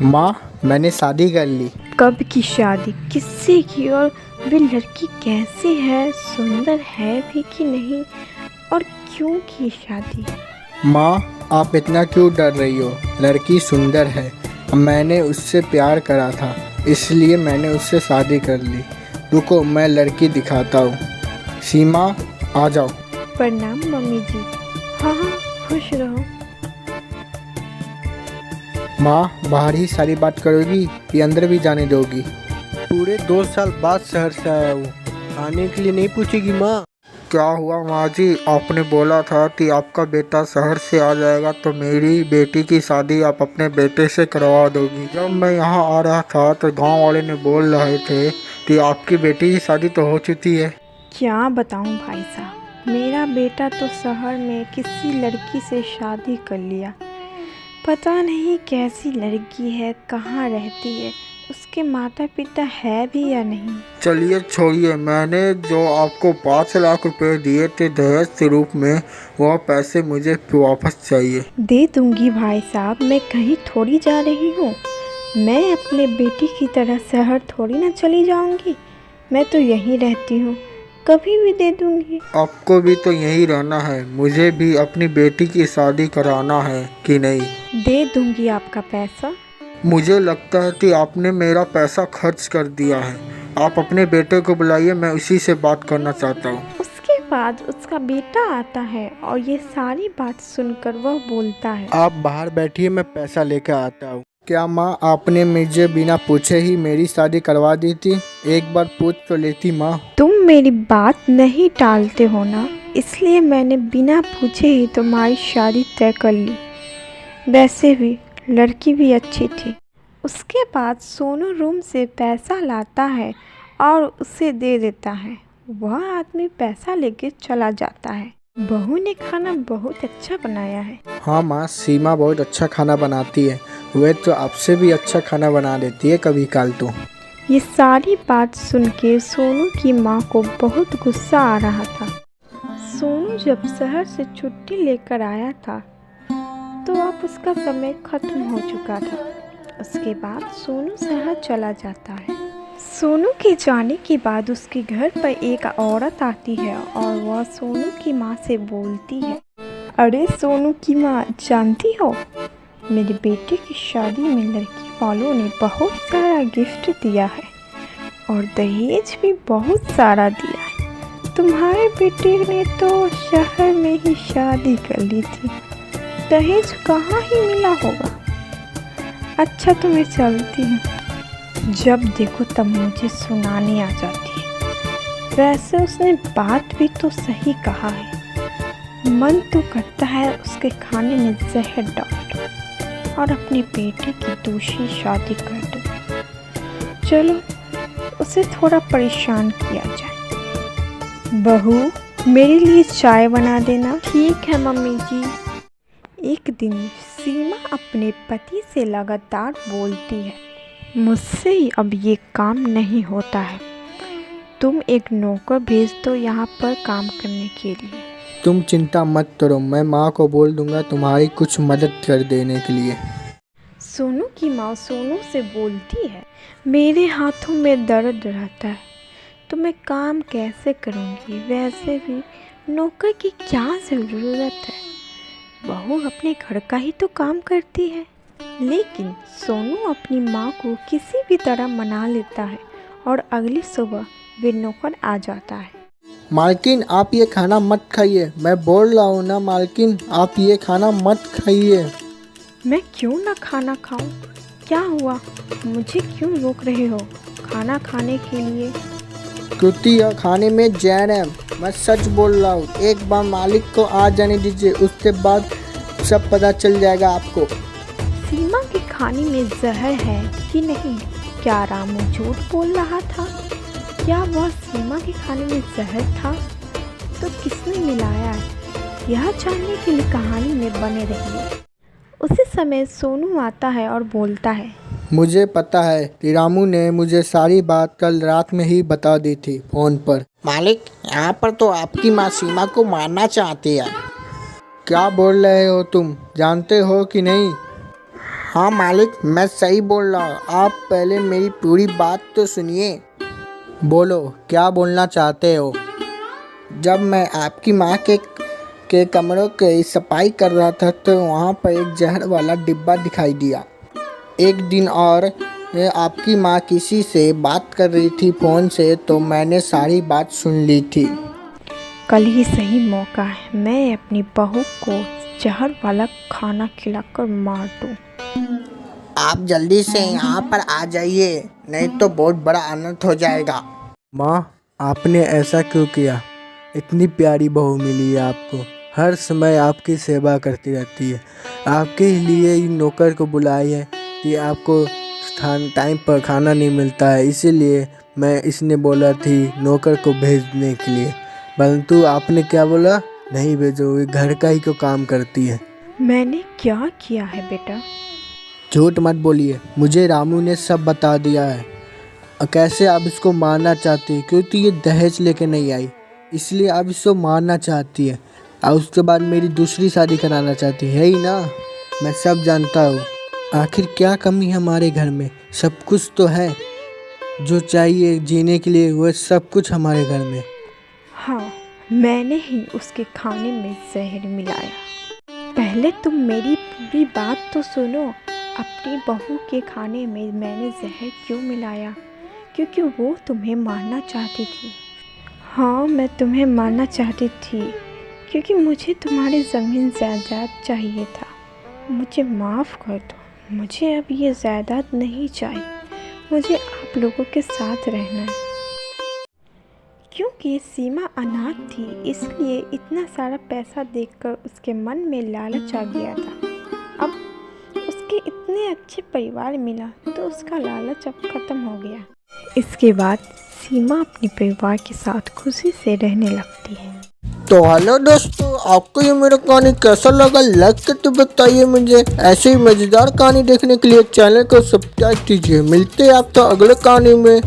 माँ, मैंने शादी कर ली। कब की शादी, किससे की, और वे लड़की कैसी है, सुंदर है भी कि नहीं, और क्यों की शादी? माँ, आप इतना क्यों डर रही हो? लड़की सुंदर है। मैंने उससे प्यार करा था, इसलिए मैंने उससे शादी कर ली। रुको, मैं लड़की दिखाता हूँ। सीमा, आ जाओ। प्रणाम मम्मी जी। हाँ हाँ, खुश रहो। माँ, बाहर ही सारी बात करोगी कि अंदर भी जाने दोगी? पूरे 2 साल बाद शहर से आया हूँ, आने के लिए नहीं पूछेगी माँ? क्या हुआ माँ जी? आपने बोला था कि आपका बेटा शहर से आ जाएगा तो मेरी बेटी की शादी आप अपने बेटे से करवा दोगी। जब मैं यहाँ आ रहा था तो गांव वाले ने बोल रहे थे कि आपकी बेटी की शादी तो हो चुकी है। क्या बताऊं भाई साहब, मेरा बेटा तो शहर में किसी लड़की से शादी कर लिया। पता नहीं कैसी लड़की है, कहाँ रहती है, उसके माता पिता है भी या नहीं। चलिए छोड़िए, मैंने जो आपको 5 लाख रुपए दिए थे दहेज के रूप में, वह पैसे मुझे वापस चाहिए। दे दूंगी भाई साहब, मैं कहीं थोड़ी जा रही हूँ। मैं अपने बेटी की तरह शहर थोड़ी ना चली जाऊंगी, मैं तो यहीं रहती हूँ, कभी भी दे दूंगी। आपको भी तो यहीं रहना है, मुझे भी अपनी बेटी की शादी कराना है कि नहीं? दे दूंगी आपका पैसा। मुझे लगता है कि आपने मेरा पैसा खर्च कर दिया है। आप अपने बेटे को बुलाइए, मैं उसी से बात करना चाहता हूँ। उसके बाद उसका बेटा आता है और ये सारी बात सुनकर वह बोलता है, आप बाहर बैठिए, मैं पैसा लेकर आता हूँ। क्या माँ, आपने मुझे बिना पूछे ही मेरी शादी करवा दी थी? एक बार पूछ तो लेती माँ। तुम मेरी बात नहीं टालते हो ना, इसलिए मैंने बिना पूछे ही तुम्हारी शादी तय कर ली। वैसे भी लड़की भी अच्छी थी। उसके बाद सोनू रूम से पैसा लाता है और उसे दे देता है। वह आदमी पैसा लेके चला जाता है। बहू ने खाना बहुत अच्छा बनाया है। हाँ माँ, सीमा बहुत अच्छा खाना बनाती है। वह तो आपसे भी अच्छा खाना बना देती है कभी काल तो। ये सारी बात सुन के सोनू की माँ को बहुत गुस्सा आ रहा था। सोनू जब शहर से छुट्टी लेकर आया था तो अब उसका समय खत्म हो चुका था। उसके बाद सोनू शहर चला जाता है। सोनू के जाने के बाद उसके घर पर एक औरत आती है और वह सोनू की माँ से बोलती है, अरे सोनू की माँ, जानती हो मेरे बेटे की शादी में लड़की वालों ने बहुत सारा गिफ्ट दिया है और दहेज भी बहुत सारा दिया है। तुम्हारे बेटे ने तो शहर में ही शादी कर ली थी, दहेज कहाँ ही मिला होगा। अच्छा तो मैं चलती हूँ। जब देखो तब मुझे सुनाने आ जाती है। वैसे उसने बात भी तो सही कहा है। मन तो करता है उसके खाने में जहर डाल दूं और अपने बेटे की दूसरी शादी कर दूं। चलो उसे थोड़ा परेशान किया जाए। बहू, मेरे लिए चाय बना देना। ठीक है मम्मी जी। एक दिन सीमा अपने पति से लगातार बोलती है, मुझसे अब ये काम नहीं होता है, तुम एक नौकर भेज दो यहाँ पर काम करने के लिए। तुम चिंता मत करो, मैं माँ को बोल दूंगा तुम्हारी कुछ मदद कर देने के लिए। सोनू की माँ सोनू से बोलती है, मेरे हाथों में दर्द रहता है तो मैं काम कैसे करूँगी। वैसे भी नौकर की क्या ज़रूरत है, बहू अपने घर का ही तो काम करती है। लेकिन सोनू अपनी माँ को किसी भी तरह मना लेता है और अगली सुबह वे नौकर आ जाता है। मालकिन, आप ये खाना मत खाइए। मैं बोल रहा हूँ ना मालकिन, आप ये खाना मत खाइए। मैं क्यों ना खाना खाऊं? क्या हुआ, मुझे क्यों रोक रहे हो खाना खाने के लिए? क्योंकि यह खाने में जहर है। मैं सच बोल रहा हूँ। एक बार मालिक को आ जाने दीजिए, उसके बाद सब पता चल जाएगा आपको। सीमा के खाने में जहर है कि नहीं? क्या रामू झूठ बोल रहा था? क्या वह सीमा के खाने में जहर था? तो किसने मिलाया है? यह जानने के लिए कहानी में बने रहिए। उसी समय सोनू आता है और बोलता है, मुझे पता है कि रामू ने मुझे सारी बात कल रात में ही बता दी थी फोन पर। मालिक, यहाँ पर तो आपकी माँ सीमा को मारना चाहती है। क्या बोल रहे हो तुम? जानते हो कि नहीं? हाँ मालिक, मैं सही बोल रहा हूँ। आप पहले मेरी पूरी बात तो सुनिए। बोलो, क्या बोलना चाहते हो? जब मैं आपकी माँ के कमरों की सफाई कर रहा था तो वहाँ पर एक जहर वाला डिब्बा दिखाई दिया। एक दिन और आपकी माँ किसी से बात कर रही थी फ़ोन से, तो मैंने सारी बात सुन ली थी। कल ही सही मौका है, मैं अपनी बहू को जहर वाला खाना खिलाकर मार दूँ। आप जल्दी से यहाँ पर आ जाइए, नहीं तो बहुत बड़ा अनर्थ हो जाएगा। माँ, आपने ऐसा क्यों किया? इतनी प्यारी बहू मिली है आपको, हर समय आपकी सेवा करती रहती है। आपके लिए ही नौकर को बुलाई है कि आपको टाइम पर खाना नहीं मिलता है, इसीलिए मैं इसने बोला थी नौकर को भेजने के लिए, परंतु आपने क्या बोला? नहीं भेजोगे, घर का ही को काम करती है। मैंने क्या किया है बेटा? झूठ मत बोलिए, मुझे रामू ने सब बता दिया है। कैसे आप इसको मारना चाहती है? क्योंकि ये दहेज लेके नहीं आई, इसलिए आप इसको मारना चाहती है और उसके बाद मेरी दूसरी शादी कराना चाहती है ही ना? मैं सब जानता हूँ। आखिर क्या कमी है हमारे घर में? सब कुछ तो है, जो चाहिए जीने के लिए वो सब कुछ हमारे घर में। हाँ, मैंने ही उसके खाने में जहर मिलाया। पहले तुम मेरी पूरी बात तो सुनो। अपनी बहू के खाने में मैंने जहर क्यों मिलाया? क्योंकि वो तुम्हें मारना चाहती थी। हाँ, मैं तुम्हें मारना चाहती थी क्योंकि मुझे तुम्हारी ज़मीन जायदाद चाहिए था। मुझे माफ़ कर दो, मुझे अब ये जायदाद नहीं चाहिए। मुझे आप लोगों के साथ रहना है। क्योंकि सीमा अनाथ थी, इसलिए इतना सारा पैसा देखकर उसके मन में लालच आ गया था। अब उसके इतने अच्छे परिवार मिला तो उसका लालच अब ख़त्म हो गया। इसके बाद सीमा अपने परिवार के साथ खुशी से रहने लगती है। तो हेलो दोस्तों, आपको ये मेरा कहानी कैसा लगा? लाइक करके बताइए मुझे। ऐसे ही मज़ेदार कहानी देखने के लिए चैनल को सब्सक्राइब कीजिए। मिलते हैं आपको अगले कहानी में।